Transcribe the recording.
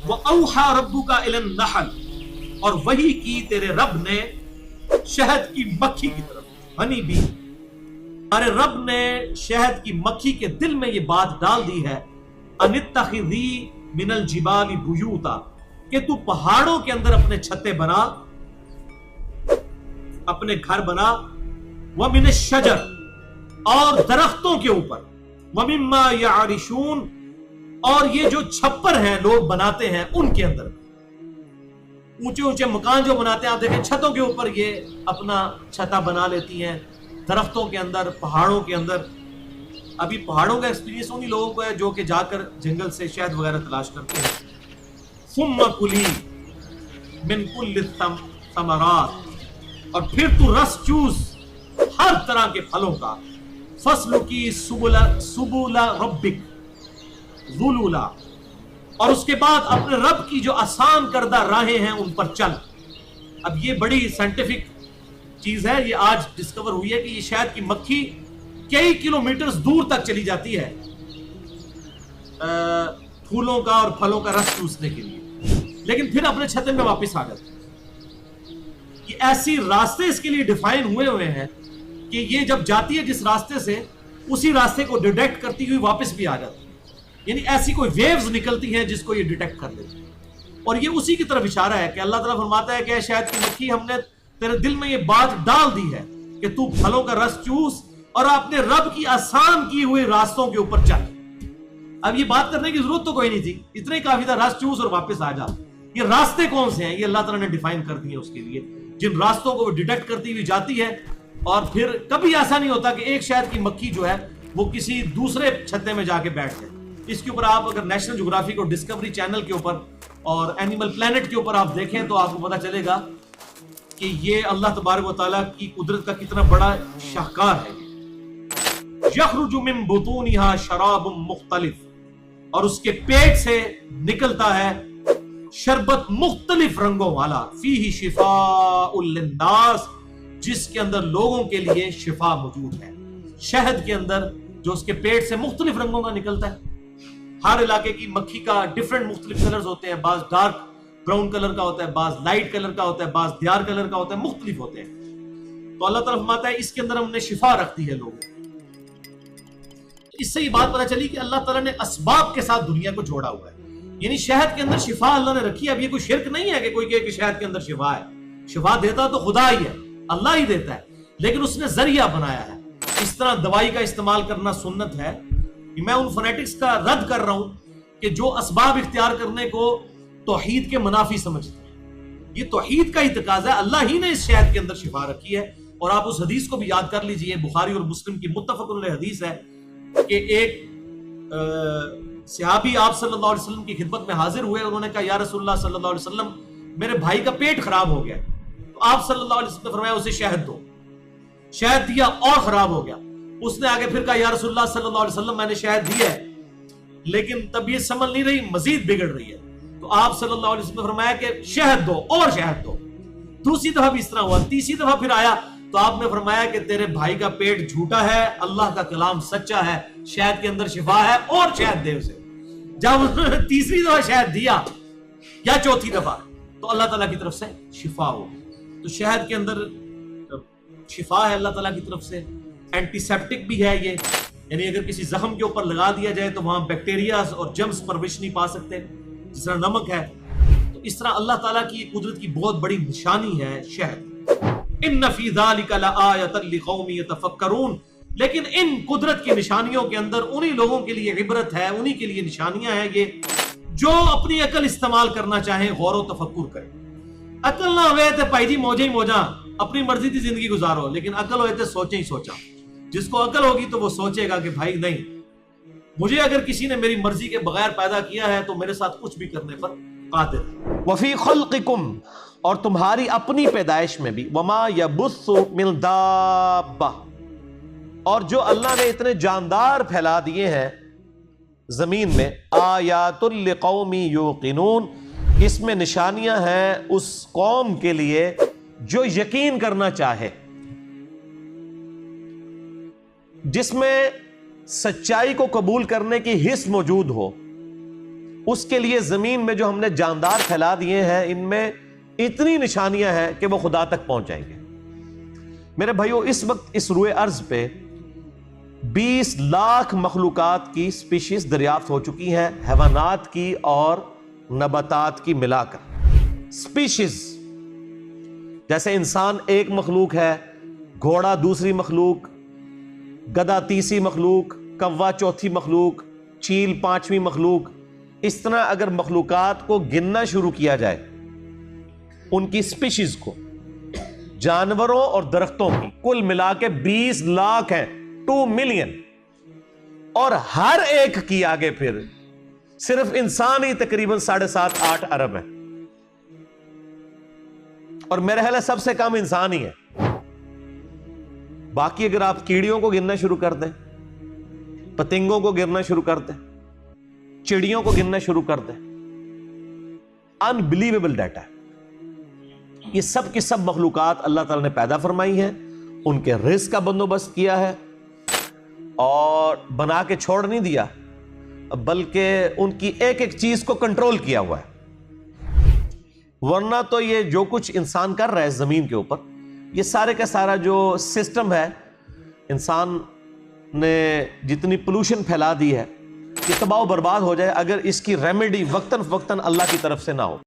وَأَوْحَى رَبُّكَ إِلَى النَّحْلِ، اور وحی کی تیرے رب نے شہد کی مکھی کی طرف، ہنی بی، ہمارے رب نے شہد کی مکھی کے دل میں یہ بات ڈال دی ہے، ان اتخذی من الجبال بیوتا، کہ تو پہاڑوں کے اندر اپنے چھتے بنا، اپنے گھر بنا، ومن الشجر، اور درختوں کے اوپر، ومما یعرشون، اور یہ جو چھپر ہیں لوگ بناتے ہیں ان کے اندر، اونچے اونچے مکان جو بناتے ہیں آپ دیکھیں چھتوں کے اوپر یہ اپنا چھتا بنا لیتی ہیں، درختوں کے اندر، پہاڑوں کے اندر۔ ابھی پہاڑوں کا ایکسپیرینس انہی لوگوں کو ہے جو کہ جا کر جنگل سے شہد وغیرہ تلاش کرتے ہیں۔ ثم کلی من کل الثمرات، اور پھر تو رس چوس ہر طرح کے پھلوں کا، فسلکی سبل ربک ذلولا، اور اس کے بعد اپنے رب کی جو آسان کردہ راہیں ہیں ان پر چل۔ اب یہ بڑی سائنٹیفک چیز ہے، یہ آج ڈسکور ہوئی ہے کہ یہ شہد کی مکھی کئی کلومیٹرز دور تک چلی جاتی ہے پھولوں کا اور پھلوں کا رس چوسنے کے لیے، لیکن پھر اپنے چھتے میں واپس آ جاتی ہے۔ یہ ایسی راستے اس کے لیے ڈیفائن ہوئے ہیں کہ یہ جب جاتی ہے جس راستے سے، اسی راستے کو ڈیٹیکٹ کرتی ہوئی واپس بھی آ جاتی ہے، یعنی ایسی کوئی ویوز نکلتی ہیں جس کو یہ ڈیٹیکٹ کر لیتی ہے۔ اور یہ اسی کی طرف اشارہ ہے کہ اللہ تعالیٰ فرماتا ہے کہ اے شہد کی مکھی، ہم نے تیرے دل میں یہ بات ڈال دی ہے کہ تو پھلوں کا رس چوس اور اپنے رب کی آسان کی ہوئی راستوں کے اوپر چل۔ اب یہ بات کرنے کی ضرورت تو کوئی نہیں تھی، اتنا ہی کافی تھا، رس چوس اور واپس آ جا۔ یہ راستے کون سے ہیں یہ اللہ تعالیٰ نے ڈیفائن کر دیے اس کے لیے، جن راستوں کو وہ ڈیٹیکٹ کرتی ہوئی جاتی ہے۔ اور پھر کبھی ایسا نہیں ہوتا کہ ایک شہد کی مکھی جو ہے وہ کسی دوسرے چھتے میں جا کے بیٹھ جائے۔ اس کے اوپر آپ اگر نیشنل جغرافی کو ڈسکوری چینل کے اوپر اور اینیمل پلانٹ کے اوپر آپ دیکھیں تو آپ کو پتا چلے گا کہ یہ اللہ تبارک و تعالیٰ کی قدرت کا کتنا بڑا شاہکار ہے۔ یخرج من بطونها شراب مختلف، اور اس کے پیٹ سے نکلتا ہے شربت مختلف رنگوں والا، فیہ شفاء للناس، جس کے اندر لوگوں کے لیے شفا موجود ہے۔ شہد کے اندر جو اس کے پیٹ سے مختلف رنگوں کا نکلتا ہے، ہر علاقے کی مکھی کا ڈیفرنٹ مختلف کلرز ہوتے ہیں، بعض ڈارک براؤن کلر کا ہوتا ہے، بعض لائٹ کلر کا ہوتا ہے، بعض دیار کلر کا ہوتا ہے، مختلف ہوتے ہیں۔ تو اللہ تعالیٰ فرماتا ہے اس کے اندر ہم نے شفا رکھ دی ہے لوگوں۔ اس سے یہ بات پتہ چلی کہ اللہ تعالیٰ نے اسباب کے ساتھ دنیا کو جوڑا ہوا ہے، یعنی شہد کے اندر شفا اللہ نے رکھی ہے۔ اب یہ کوئی شرک نہیں ہے کہ کوئی کہے کہ شہد کے اندر شفا ہے، شفا دیتا تو خدا ہی ہے، اللہ ہی دیتا ہے، لیکن اس نے ذریعہ بنایا ہے۔ اس طرح دوائی کا استعمال کرنا سنت ہے۔ میں ان فنیٹکس کا رد کر رہا ہوں کہ جو اسباب اختیار کرنے کو توحید کے منافی سمجھتے ہیں۔ یہ توحید کا ہی تقاضا ہے، اللہ ہی نے اس شہد کے اندر شفا رکھی ہے۔ اور آپ اس حدیث کو بھی یاد کر لیجئے، بخاری اور مسلم کی متفق علیہ حدیث ہے کہ ایک صحابی آپ صلی اللہ علیہ وسلم کی خدمت میں حاضر ہوئے، انہوں نے کہا یا رسول اللہ صلی اللہ علیہ وسلم، میرے بھائی کا پیٹ خراب ہو گیا۔ تو آپ صلی اللہ علیہ وسلم نے فرمایا اسے شہد دو۔ شہد دیا اور خراب ہو گیا۔ اس نے آگے پھر کہا یا رسول اللہ صلی اللہ علیہ وسلم، میں نے شہد دیا ہے لیکن طبیعت سنبھل نہیں رہی، مزید بگڑ رہی ہے۔ تو آپ صلی اللہ علیہ وسلم نے فرمایا کہ شہد دو اور شہد دو۔ دوسری دفعہ بھی اس طرح ہوا، تیسری دفعہ پھر آیا تو آپ نے فرمایا کہ تیرے بھائی کا پیٹ جھوٹا ہے، اللہ کا کلام سچا ہے، شہد کے اندر شفا ہے اور شہد دے اسے۔ جب انہوں نے تیسری دفعہ شہد دیا یا چوتھی دفعہ تو اللہ تعالیٰ کی طرف سے شفا ہو۔ تو شہد کے اندر شفا ہے اللہ تعالیٰ کی طرف سے، اینٹی سیپٹک بھی ہے یہ، یعنی اگر کسی زخم کے اوپر لگا دیا جائے تو وہاں بیکٹیریاز اور جرمز پرورش نہیں پا سکتے، جس طرح نمک ہے۔ تو اس طرح اللہ تعالیٰ کی قدرت کی بہت بڑی نشانی ہے شہد۔ ان فی ذلک لآیۃ لقوم یتفکرون، لیکن ان قدرت کی نشانیوں کے اندر انہی لوگوں کے لیے عبرت ہے، انہی کے لیے نشانیاں ہیں یہ جو اپنی عقل استعمال کرنا چاہیں، غور و تفکر کریں۔ عقل نہ ہوئے تو پائی جی موجیں ہی موجاں، اپنی مرضی کی زندگی گزارو، لیکن عقل ہوئے تو سوچیں ہی سوچا۔ جس کو عقل ہوگی تو وہ سوچے گا کہ بھائی نہیں، مجھے اگر کسی نے میری مرضی کے بغیر پیدا کیا ہے تو میرے ساتھ کچھ بھی کرنے پر قادر ہے۔ وفی خلقکم، اور تمہاری اپنی پیدائش میں بھی، وما یبث من دابہ، اور جو اللہ نے اتنے جاندار پھیلا دیے ہیں زمین میں، آیات لقوم یوقنون، اس میں نشانیاں ہیں اس قوم کے لیے جو یقین کرنا چاہے، جس میں سچائی کو قبول کرنے کی حس موجود ہو، اس کے لیے زمین میں جو ہم نے جاندار پھیلا دیے ہیں ان میں اتنی نشانیاں ہیں کہ وہ خدا تک پہنچ جائیں گے۔ میرے بھائیو، اس وقت اس روئے ارض پہ 20 لاکھ مخلوقات کی سپیشیز دریافت ہو چکی ہیں، حیوانات کی اور نباتات کی ملا کر۔ سپیشیز جیسے انسان ایک مخلوق ہے، گھوڑا دوسری مخلوق، گدھا تیسری مخلوق، کوا چوتھی مخلوق، چیل پانچویں مخلوق۔ اس طرح اگر مخلوقات کو گننا شروع کیا جائے، ان کی سپیشیز کو، جانوروں اور درختوں کی کل ملا کے 20 لاکھ ہیں، 2 ملین، اور ہر ایک کی آگے پھر صرف انسان ہی تقریباً 7.5-8 ارب ہے، اور میرے خیال ہے سب سے کم انسان ہی ہے۔ باقی اگر آپ کیڑیوں کو گننا شروع کر دیں، پتنگوں کو گننا شروع کر دیں، چڑیوں کو گننا شروع کر دیں، انبلیویبل ڈیٹا ہے۔ یہ سب کی سب مخلوقات اللہ تعالیٰ نے پیدا فرمائی ہیں، ان کے رزق کا بندوبست کیا ہے، اور بنا کے چھوڑ نہیں دیا، بلکہ ان کی ایک ایک چیز کو کنٹرول کیا ہوا ہے۔ ورنہ تو یہ جو کچھ انسان کر رہا ہے زمین کے اوپر، یہ سارے کا سارا جو سسٹم ہے، انسان نے جتنی پولوشن پھیلا دی ہے، یہ تباہ و برباد ہو جائے اگر اس کی ریمیڈی وقتاً فوقتاً اللہ کی طرف سے نہ ہو۔